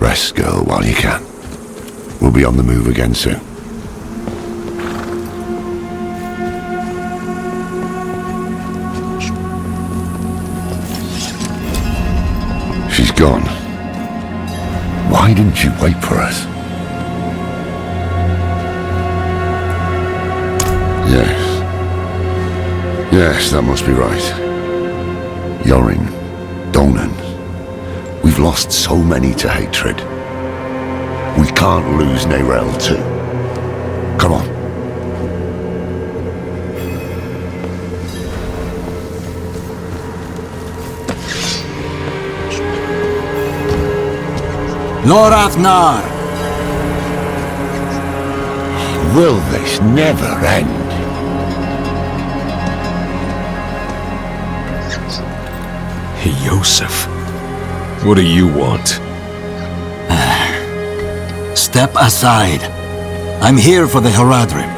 Rest, girl, while you can. We'll be on the move again soon. She's gone. Why didn't you wait for us? Yes, that must be right. Yorin, Donan. We've lost so many to hatred. We can't lose Neyrelle too. Come on. Lorathnar! Will this never end? Yosef, what do you want? Step aside. I'm here for the Haradrim.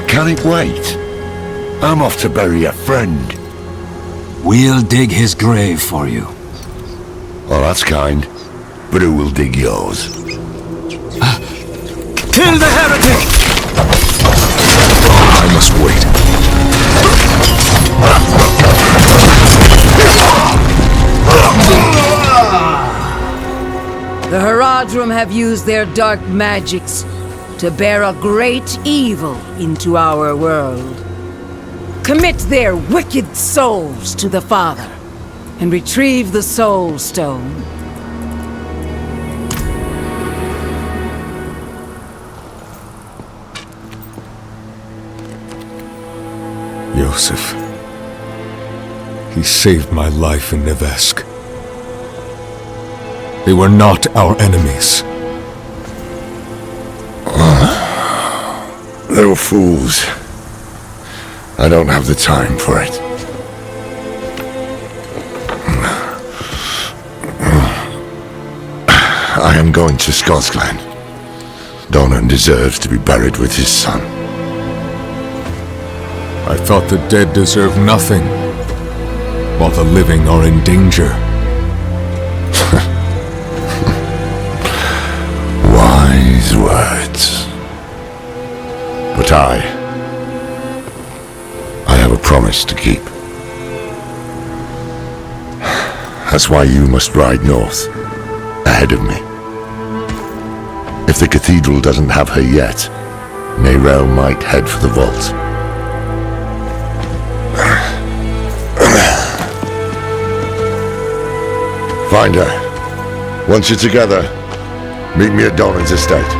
Can it wait? I'm off to bury a friend. We'll dig his grave for you. Well, that's kind. But who will dig yours? Kill the heretic! I must wait. The Haradrim have used their dark magics to bear a great evil into our world. Commit their wicked souls to the Father and retrieve the Soul Stone. Yosef. He saved my life in Nevesk. They were not our enemies. They were fools. I don't have the time for it. I am going to Scotsglen. Donan deserves to be buried with his son. I thought the dead deserve nothing, while the living are in danger. Wise words. But I have a promise to keep. That's why you must ride north, ahead of me. If the cathedral doesn't have her yet, Neyrelle might head for the vault. Find her. Once you're together, meet me at Donan's estate.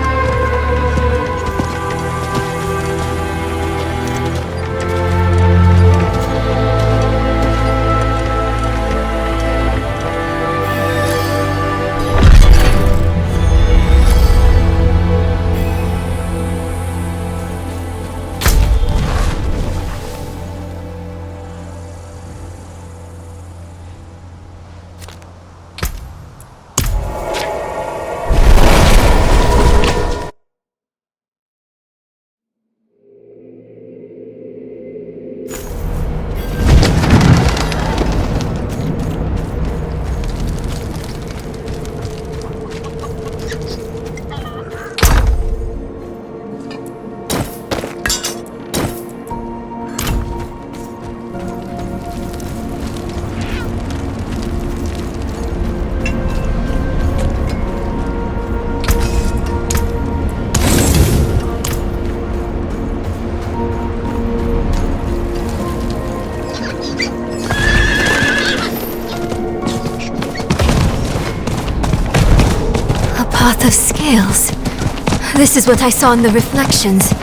Path of scales. This is what I saw in the reflections.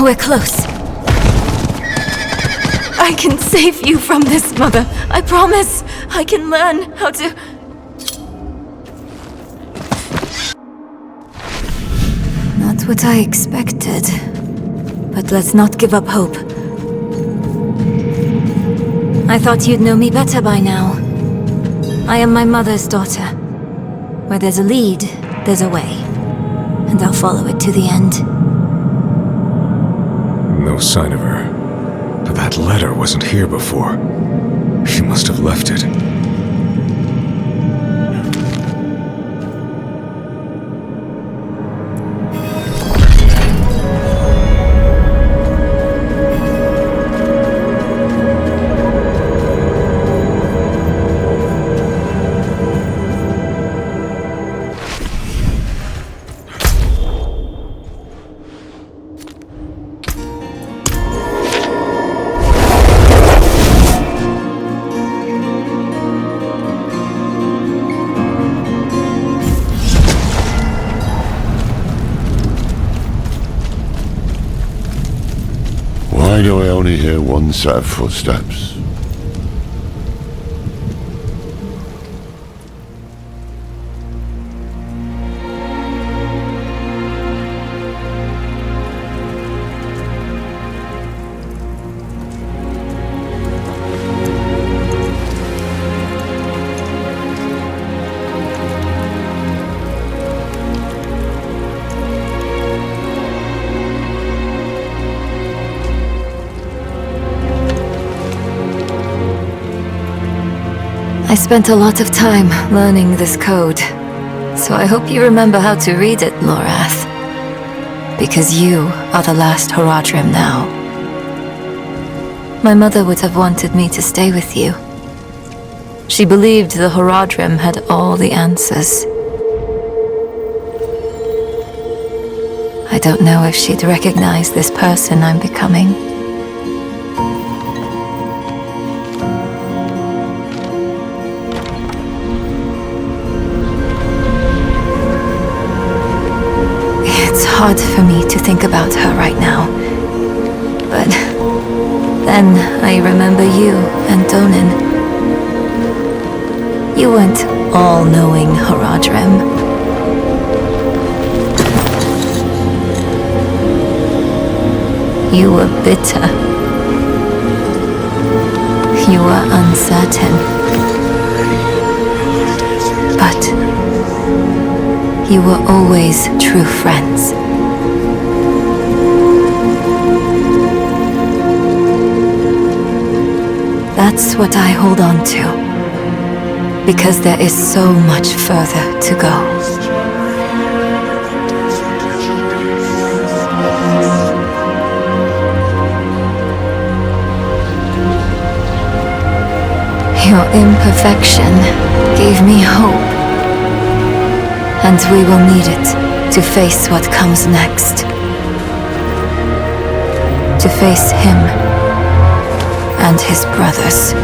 We're close. I can save you from this, Mother. I promise. I can learn how to... Not what I expected. But let's not give up hope. I thought you'd know me better by now. I am my mother's daughter. Where there's a lead, there's a way. And I'll follow it to the end. No sign of her. But that letter wasn't here before. She must have left it. only hear one set of footsteps. I spent a lot of time learning this code, so I hope you remember how to read it, Lorath. Because you are the last Horadrim now. My mother would have wanted me to stay with you. She believed the Horadrim had all the answers. I don't know if she'd recognize this person I'm becoming. It's hard for me to think about her right now. But then I remember you and Donan. You weren't all-knowing Horadrim. You were bitter. You were uncertain. But you were always true friends. That's what I hold on to. Because there is so much further to go. Your imperfection gave me hope. And we will need it to face what comes next. To face him and his brothers.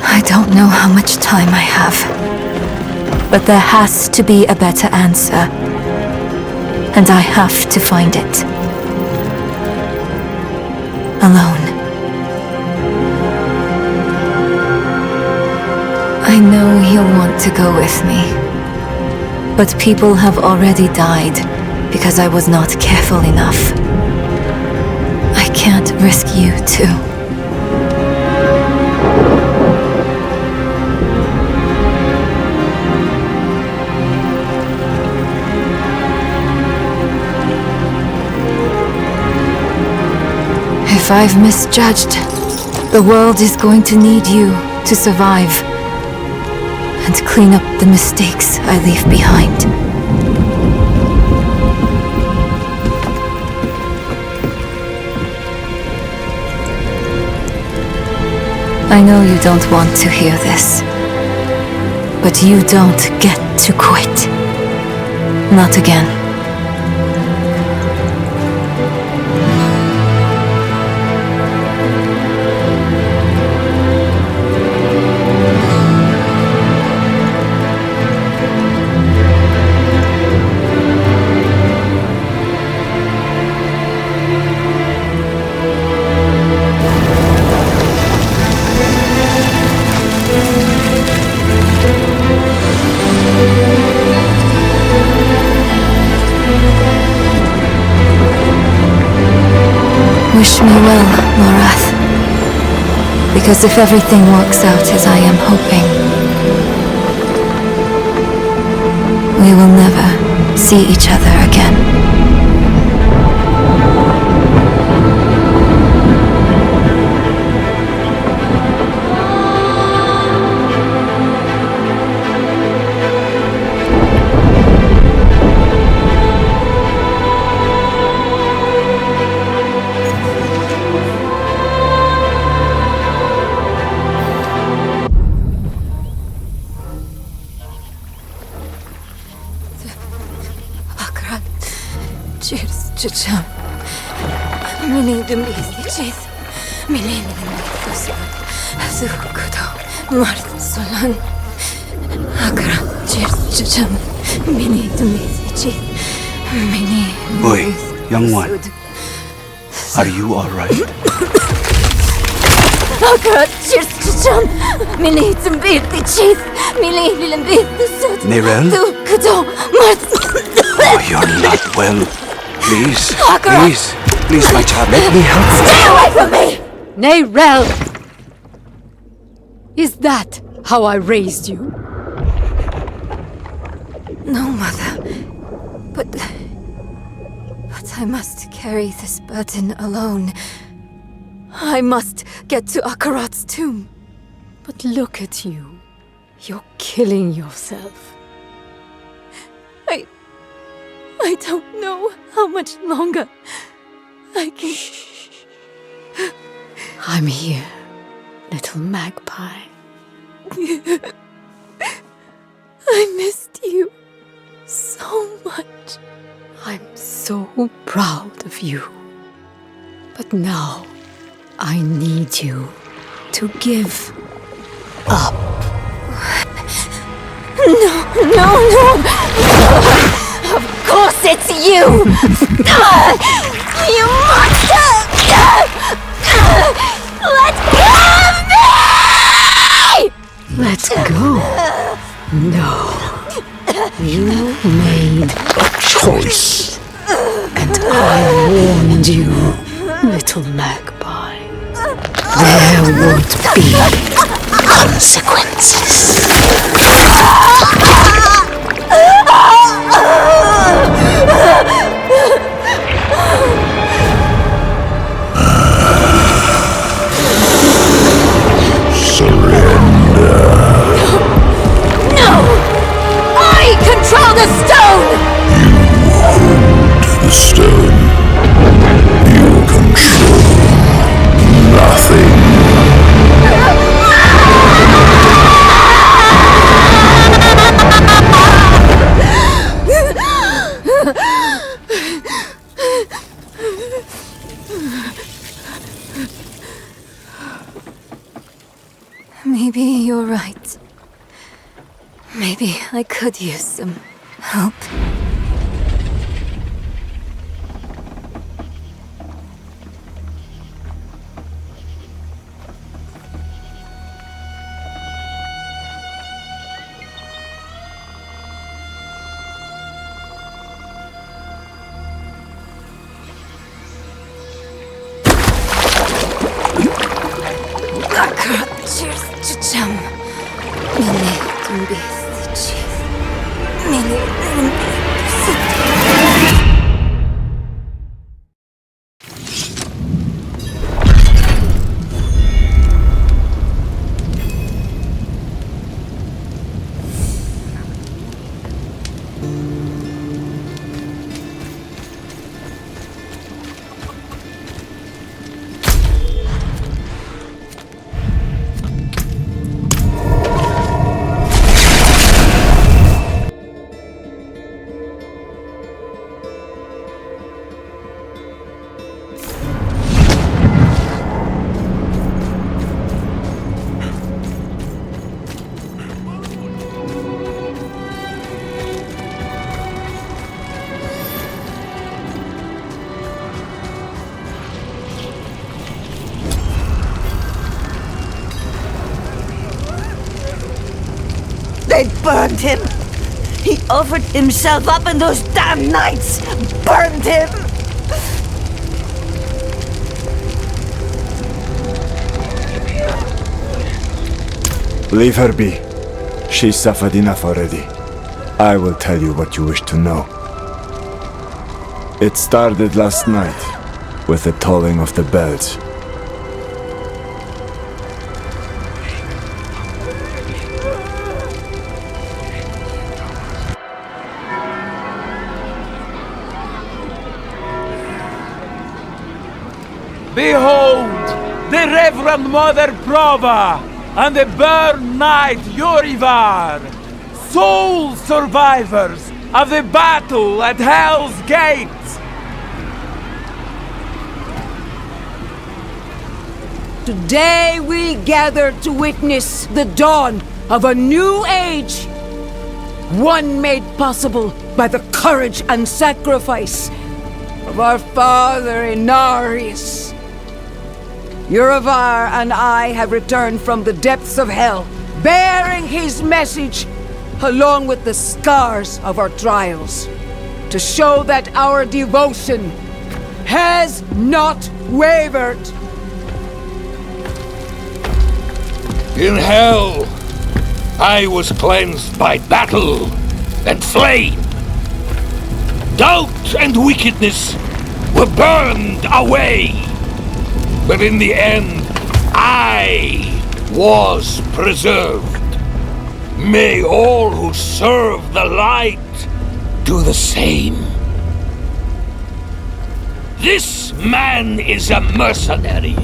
I don't know how much time I have, but there has to be a better answer, and I have to find it. Alone. I know he'll want to go with me, but people have already died because I was not careful enough. I can't risk you too. If I've misjudged, the world is going to need you to survive and clean up the mistakes I leave behind. I know you don't want to hear this, but you don't get to quit. Not again. Wish me well, Lorath. Because if everything works out as I am hoping, we will never see each other again. Chicham. Mini de Chith. Mini de Fusa. Azukudo. Mart Solan. Boy, young one, are you alright? Nerel? Oh, you're not well. Please, please, my child, let me help you. Stay away from me! Nerel! Is that how I raised you? No, Mother. But I must carry this burden alone. I must get to Akarat's tomb. But look at you. You're killing yourself. I don't know how much longer I can... I'm here, little magpie. I missed you so much. I'm so proud of you. But now, I need you to give up. No! Of course it's you! You monster! Let go of me! Let go. No. You made A choice. and I warned you, little magpie. There would be consequences. Control the stone! The stone. You control nothing. Maybe you're right. Maybe I could use some help. They burned him! He offered himself up and those damn knights burned him! Leave her be. She suffered enough already. I will tell you what you wish to know. It started last night, with the tolling of the bells. Behold, the Reverend Mother Prova and the Burn Knight Yorivar, sole survivors of the battle at Hell's Gate. Today we gather to witness the dawn of a new age. One made possible by the courage and sacrifice of our father Inarius. Urivar and I have returned from the depths of hell, bearing his message, along with the scars of our trials, to show that our devotion has not wavered. In hell, I was cleansed by battle and flame. Doubt and wickedness were burned away. But in the end, I was preserved. May all who serve the light do the same. This man is a mercenary,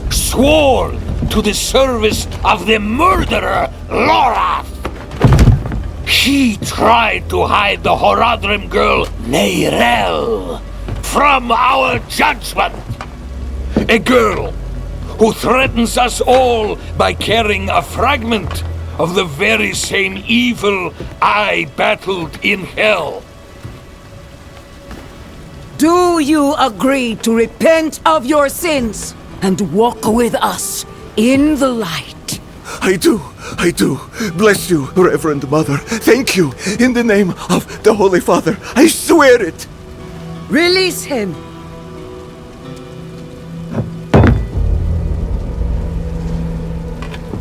sworn to the service of the murderer Lorath. He tried to hide the Horadrim girl Neyrel from our judgment. A girl who threatens us all by carrying a fragment of the very same evil I battled in hell. Do you agree to repent of your sins and walk with us in the light? I do. Bless you, Reverend Mother. Thank you. In the name of the Holy Father, I swear it. Release him.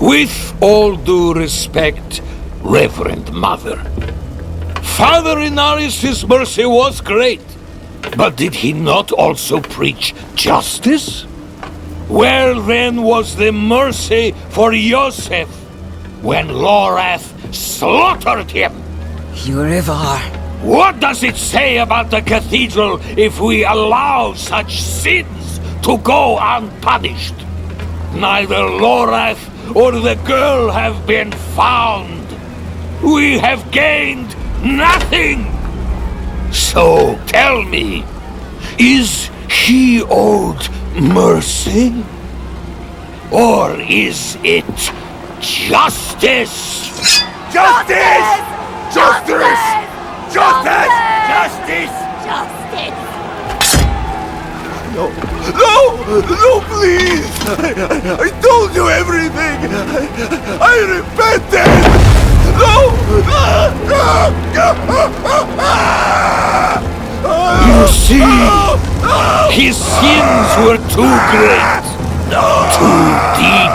With all due respect, Reverend Mother, Father Inarius' mercy was great, but did he not also preach justice? Where then was the mercy for Yosef when Lorath slaughtered him? Urivar. What does it say about the cathedral if we allow such sins to go unpunished? Neither Lorath or the girl have been found. We have gained nothing. So tell me, is he owed mercy? Or is it justice? Justice! Justice! Justice! Justice! Justice! No, please! I told you everything! I repented! You see, his sins were too great, too deep,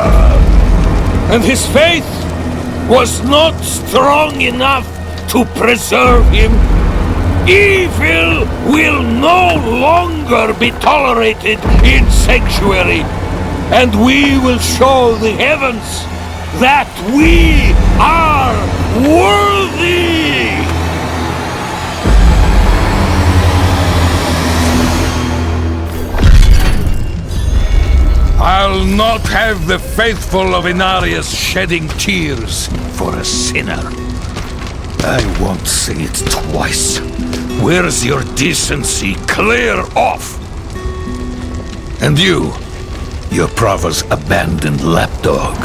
and his faith was not strong enough to preserve him. Evil will no longer be tolerated in Sanctuary, and we will show the heavens that we are worthy! I'll not have the faithful of Inarius shedding tears for a sinner. I won't say it twice. Where's your decency? Clear off! And you Prava's abandoned lapdog.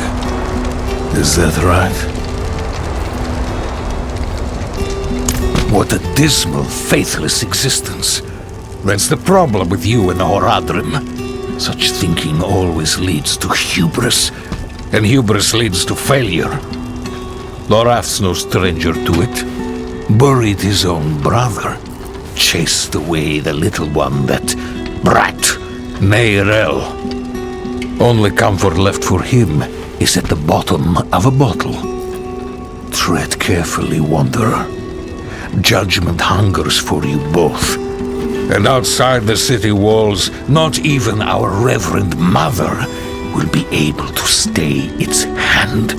Is that right? What a dismal, faithless existence. That's the problem with you and the Horadrim. Such thinking always leads to hubris, and hubris leads to failure. Lorath's no stranger to it. Buried his own brother. Chased away the little one, that brat, Neyrel. Only comfort left for him is at the bottom of a bottle. Tread carefully, Wanderer. Judgment hungers for you both. And outside the city walls, not even our Reverend Mother will be able to stay its hand.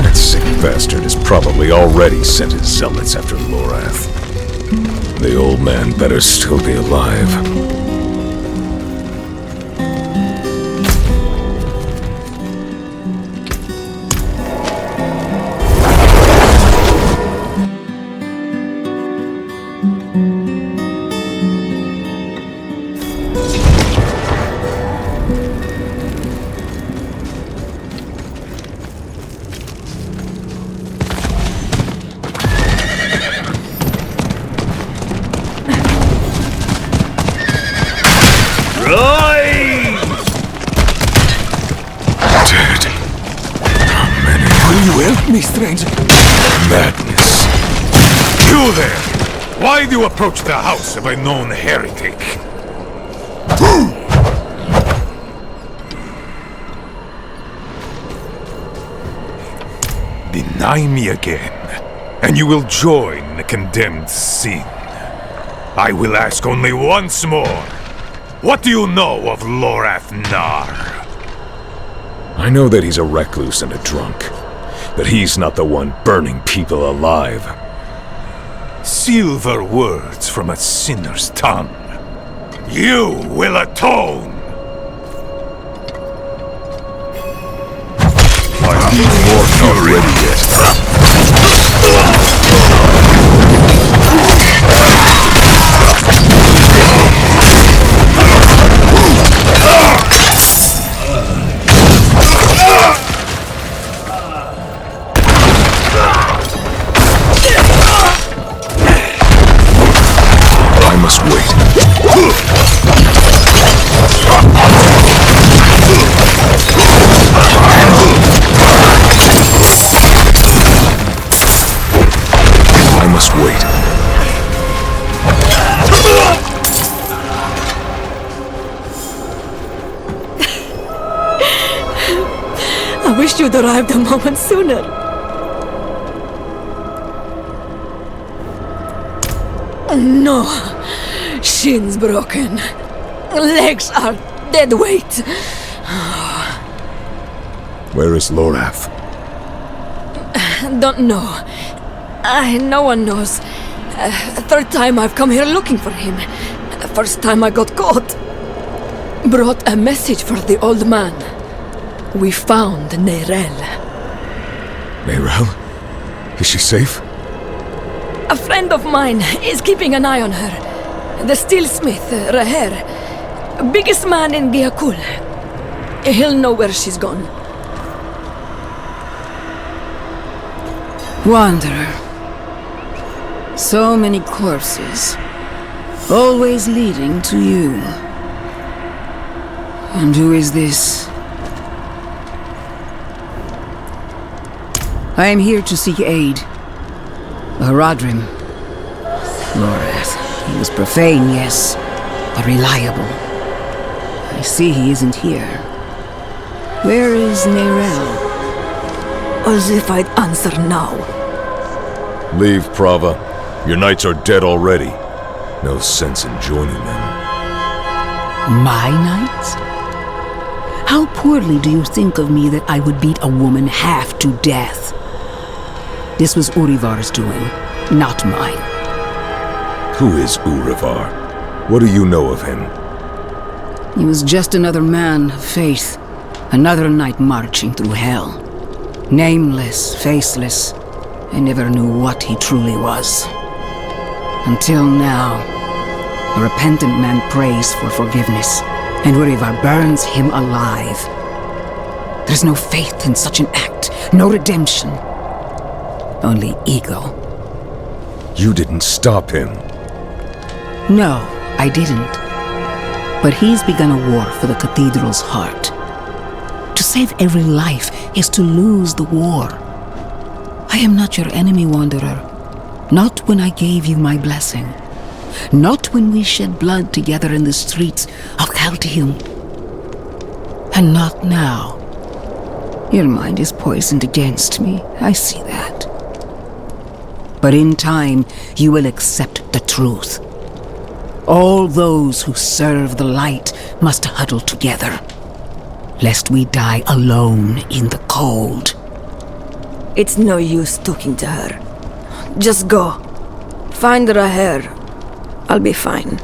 That sick bastard has probably already sent his zealots after Lorath. The old man better still be alive. You there! Why do you approach the house of a known heretic? Deny me again, and you will join the condemned sin. I will ask only once more. What do you know of Lorath Nar? I know that he's a recluse and a drunk, but he's not the one burning people alive. Silver words from a sinner's tongue. You will atone! I need more fury. Not ready yet. I must wait. I must wait. I wish you'd arrived a moment sooner. No. Shins broken. Legs are dead weight. Where is Lorath? Don't know. No one knows. Third time I've come here looking for him. First time I got caught. Brought a message for the old man. We found Neyrelle. Neyrelle? Is she safe? A friend of mine is keeping an eye on her. The steelsmith, Raher. Biggest man in Diakul. He'll know where she's gone. Wanderer. So many corpses. Always leading to you. And who is this? I am here to seek aid. Haradrim. Lorath. He was profane, yes, but reliable. I see he isn't here. Where is Neyrelle? As if I'd answer now. Leave, Prava. Your knights are dead already. No sense in joining them. My knights? How poorly do you think of me that I would beat a woman half to death? This was Urivar's doing, not mine. Who is Urivar? What do you know of him? He was just another man of faith. Another knight marching through hell. Nameless, faceless. I never knew what he truly was. Until now. A repentant man prays for forgiveness, and Urivar burns him alive. There's no faith in such an act, no redemption. Only ego. You didn't stop him. No, I didn't. But he's begun a war for the cathedral's heart. To save every life is to lose the war. I am not your enemy, Wanderer. Not when I gave you my blessing. Not when we shed blood together in the streets of Chaldeum. And not now. Your mind is poisoned against me, I see that. But in time, you will accept the truth. All those who serve the light must huddle together, lest we die alone in the cold. It's no use talking to her. Just go. Find Raher. I'll be fine.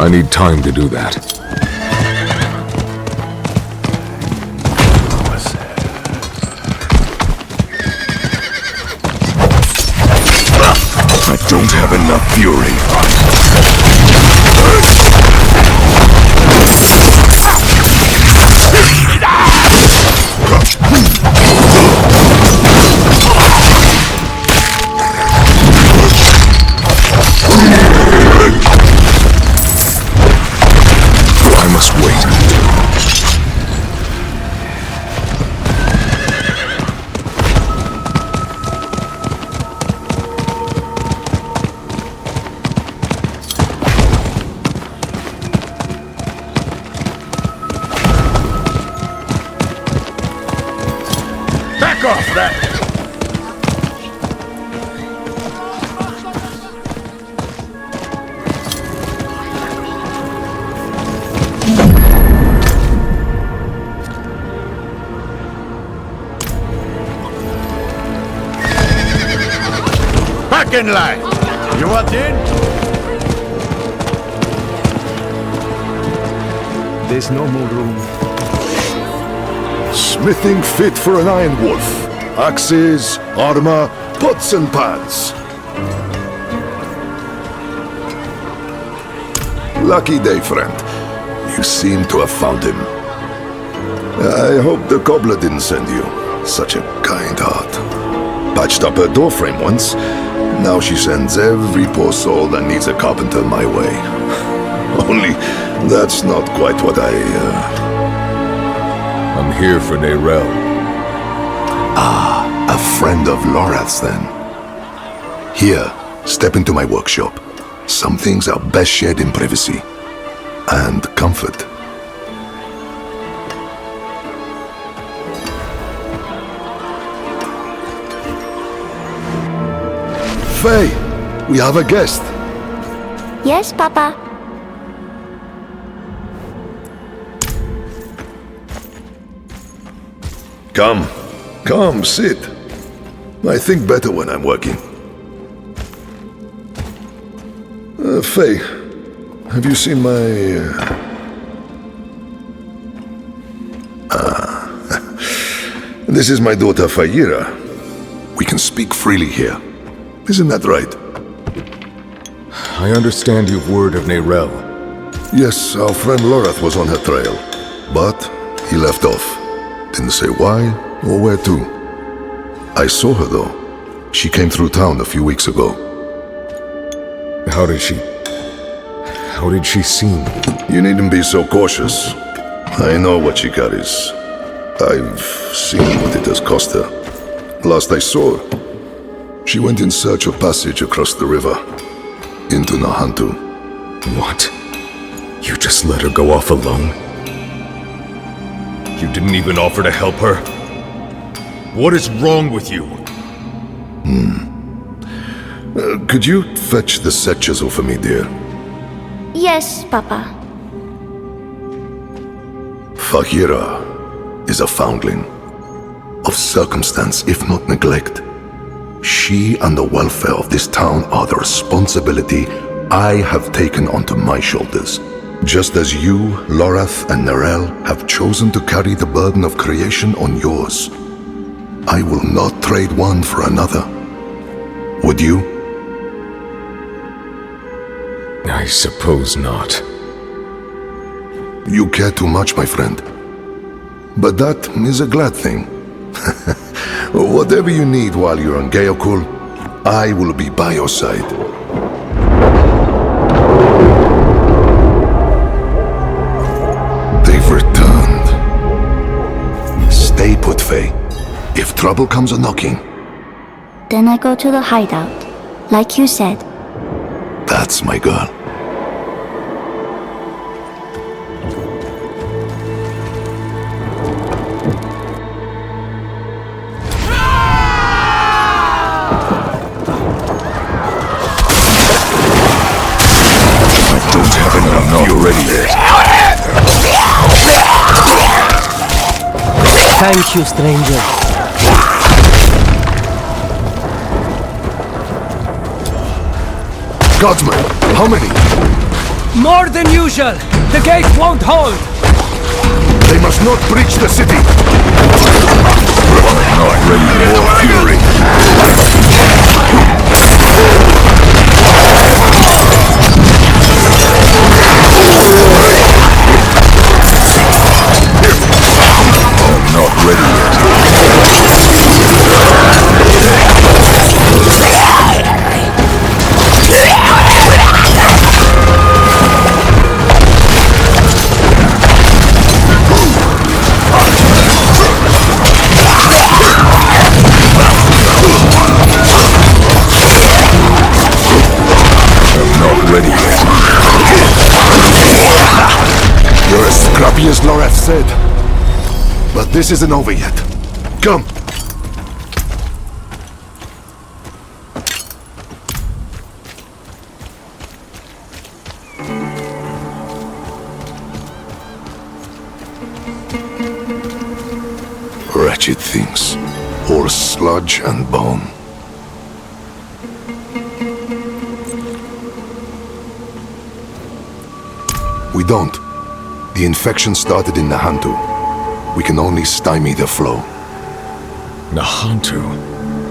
I need time to do that. I don't have enough fury. I must wait. Back off that! Back in line! You want in? There's no more room. Smithing fit for an iron wolf. Axes, armor, pots and pans. Lucky day, friend. You seem to have found him. I hope the cobbler didn't send you. Such a kind heart. Patched up her doorframe once. Now she sends every poor soul that needs a carpenter my way. Only that's not quite what I'm here for Neyrelle. A friend of Lorath's, then. Here, step into my workshop. Some things are best shared in privacy. And comfort. Faye, we have a guest. Yes, Papa. Come, sit. I think better when I'm working. Faye, have you seen my... This is my daughter, Fayira. We can speak freely here. Isn't that right? I understand you've word of Neyrelle. Yes, our friend Lorath was on her trail. But he left off. Didn't say why or where to. I saw her though. She came through town a few weeks ago. How did she seem? You needn't be so cautious. I know what she carries. I've seen what it has cost her. Last I saw her, she went in search of passage across the river, into Nahantu. What? You just let her go off alone? You didn't even offer to help her? What is wrong with you? Could you fetch the set chisel for me, dear? Yes, Papa. Fahira is a foundling. Of circumstance, if not neglect. She and the welfare of this town are the responsibility I have taken onto my shoulders. Just as you, Lorath, and Neyrelle have chosen to carry the burden of creation on yours. I will not trade one for another. Would you? I suppose not. You care too much, my friend. But that is a glad thing. Whatever you need while you're on Geokul, I will be by your side. They've returned. Stay put, Faye. If trouble comes a-knocking... Then I go to the hideout, like you said. That's my girl. You're ready yet. Thank you, stranger. Guardsmen, how many? More than usual! The gate won't hold! They must not breach the city! Not ready for fury! I'm not ready yet. Ready yet. You're as scrappy as Loreth said. But this isn't over yet. Come! Wretched things. All sludge and bone. We don't. The infection started in Nahantu. We can only stymie the flow. Nahantu?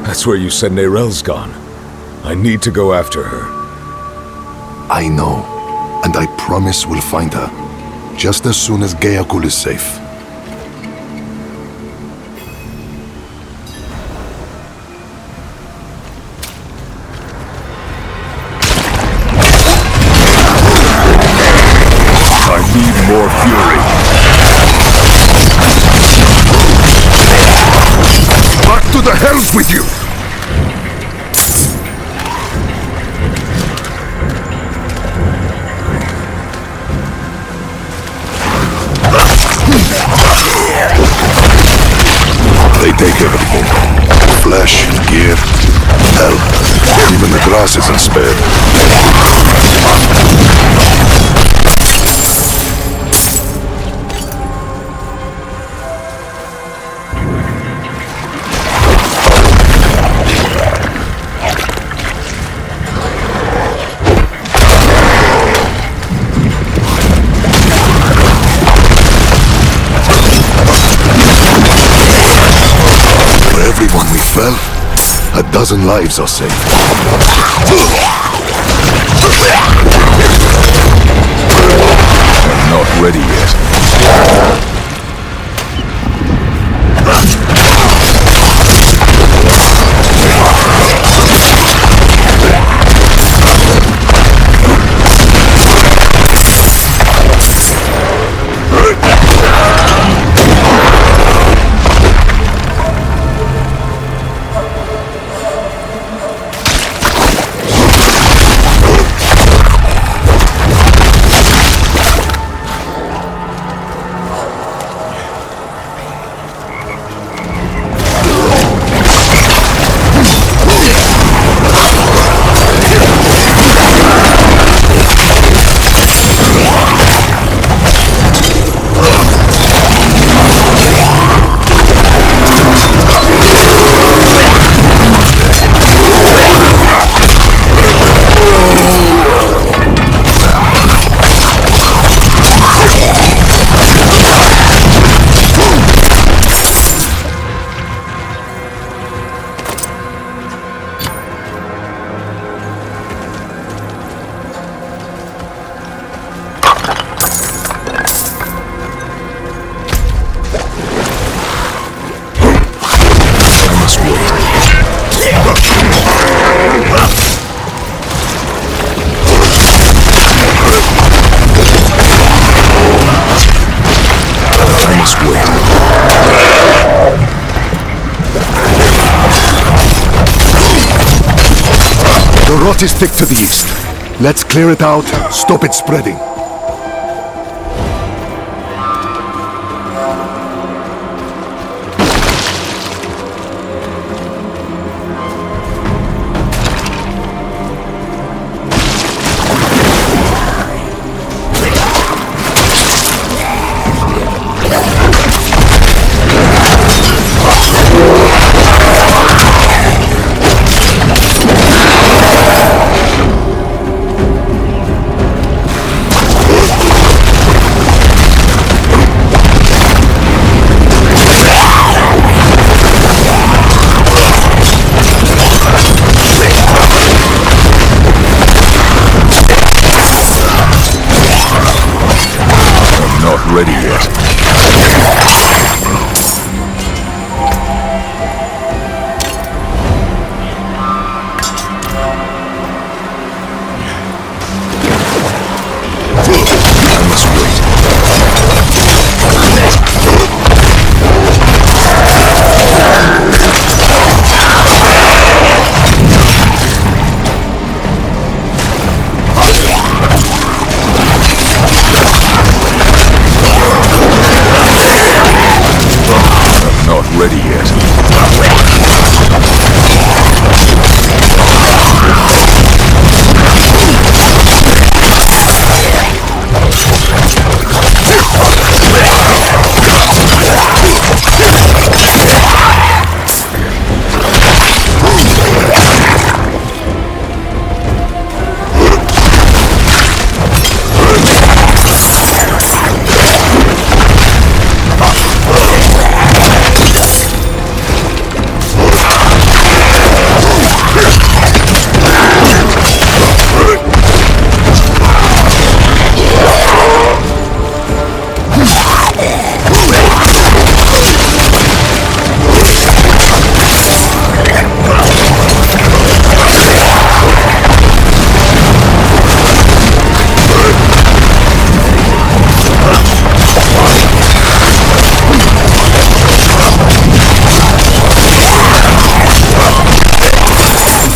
That's where you said Neyrel's gone. I need to go after her. I know. And I promise we'll find her. Just as soon as Geakul is safe. More fury. Back to the hells with you! They take everything. Flesh, gear, hell. Even the grass isn't spared. Everyone we fell, a dozen lives are saved. I'm not ready yet. The rot is thick to the east. Let's clear it out, stop it spreading.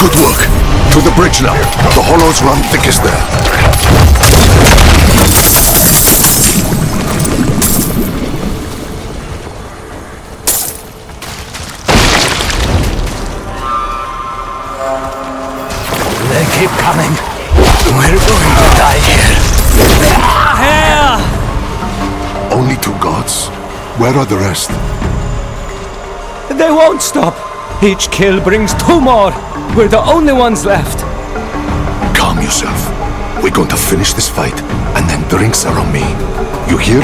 Good work. To the bridge now. The hollows run thickest there. They keep coming. We're going to die here. Only 2 gods. Where are the rest? They won't stop. Each kill brings 2 more. We're the only ones left. Calm yourself. We're going to finish this fight, and then drinks are on me. You hear?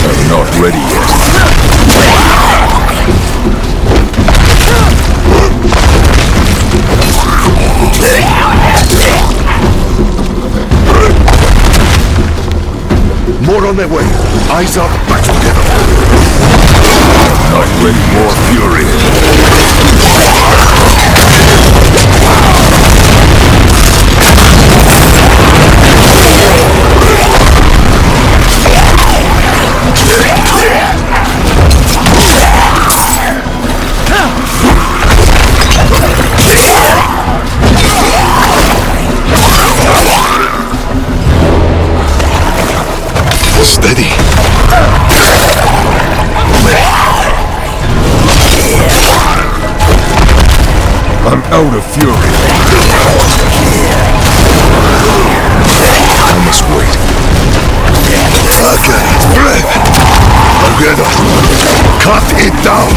I'm not ready yet. More on their way. Eyes up, back together. Not ready. More fury. Steady. I'm out of fury. I must wait. Okay, breath. Together. Cut it down.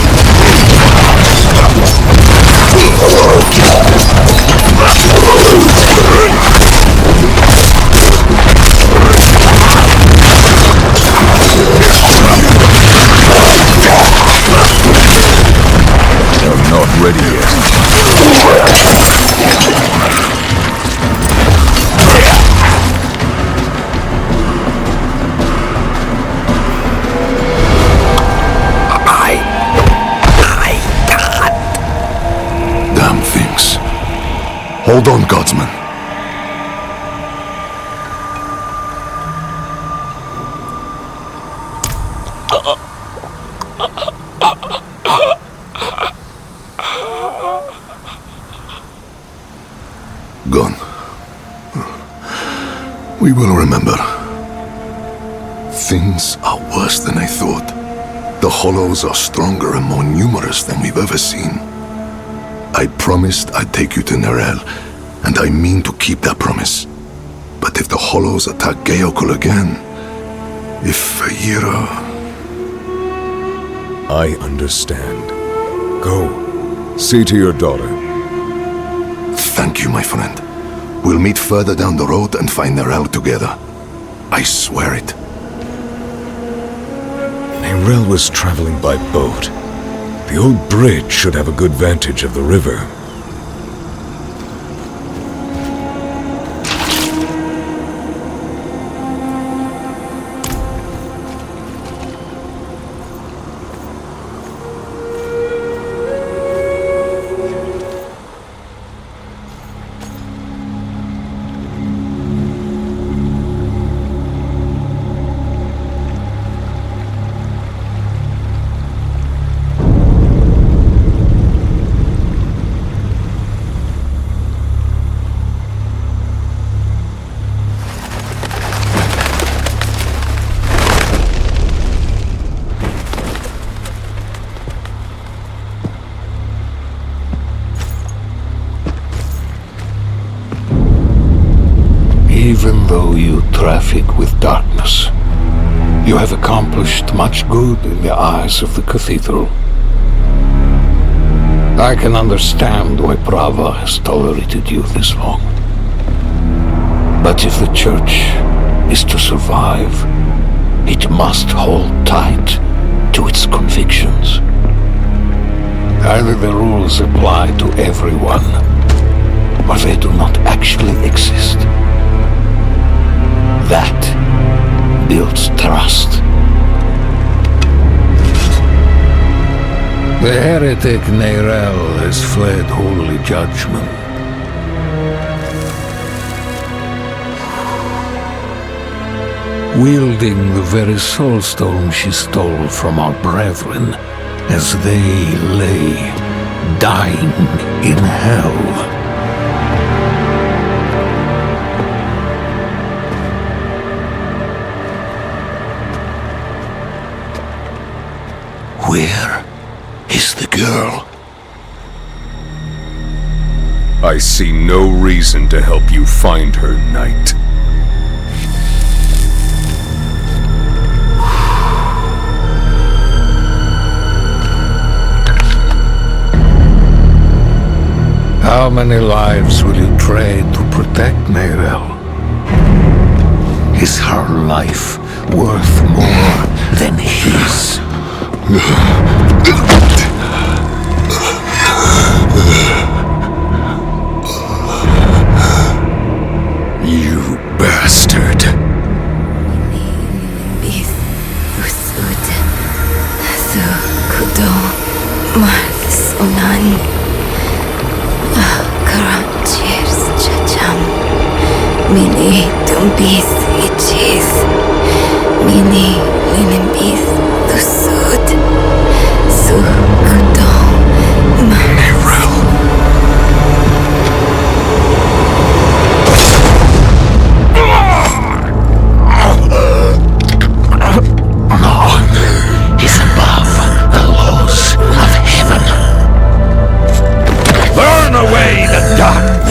I'm not ready yet. Damn things. Hold on, Godsman. Gone. We will remember. Things are worse than I thought. The hollows are stronger and more numerous than we've ever seen. I promised I'd take you to Nerel, and I mean to keep that promise. But if the hollows attack Geokul again, if Yira... I understand. Go. See to your daughter. Thank you, my friend. We'll meet further down the road and find Nerel together. I swear it. Nerel was traveling by boat. The old bridge should have a good vantage of the river. Even though you traffic with darkness, you have accomplished much good in the eyes of the cathedral. I can understand why Prava has tolerated you this long. But if the church is to survive, it must hold tight to its convictions. Either the rules apply to everyone, or they do not actually exist. That builds trust. The heretic Nerel has fled holy judgment. wielding the very soulstone she stole from our brethren as they lay dying in hell. Where is the girl? I see no reason to help you find her, Knight. How many lives will you trade to protect Neyrelle? Is her life worth more than his? You bastard. Mini dumbis ichis. Mini linimbis tusud. Su kudo Neyrelle. No one is above the laws of heaven. Burn away the darkness.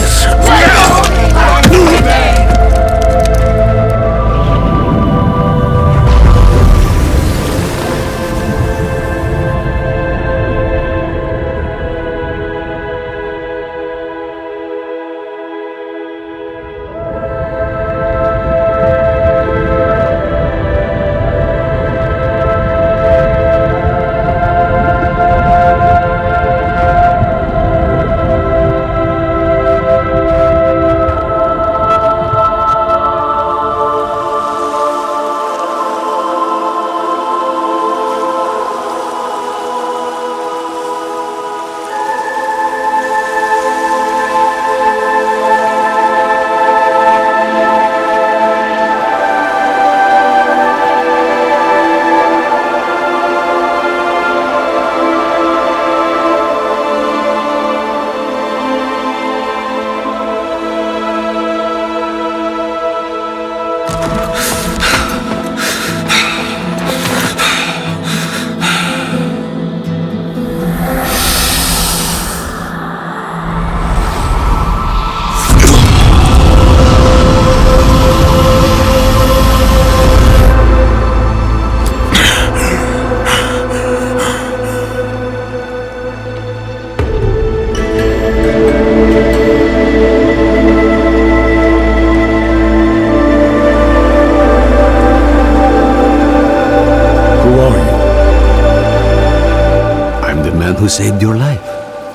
Who saved your life,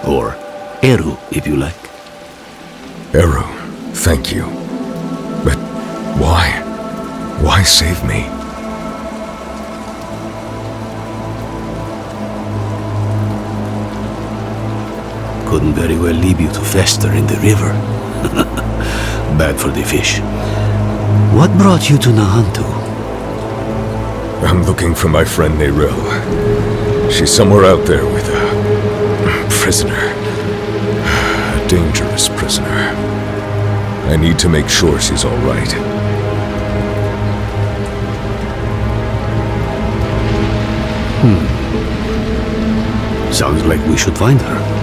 or Eru, if you like. Eru, thank you. But why? Why save me? Couldn't very well leave you to fester in the river. Bad for the fish. What brought you to Nahantu? I'm looking for my friend Neyrelle. She's somewhere out there with a prisoner. A dangerous prisoner. I need to make sure she's all right. Sounds like we should find her.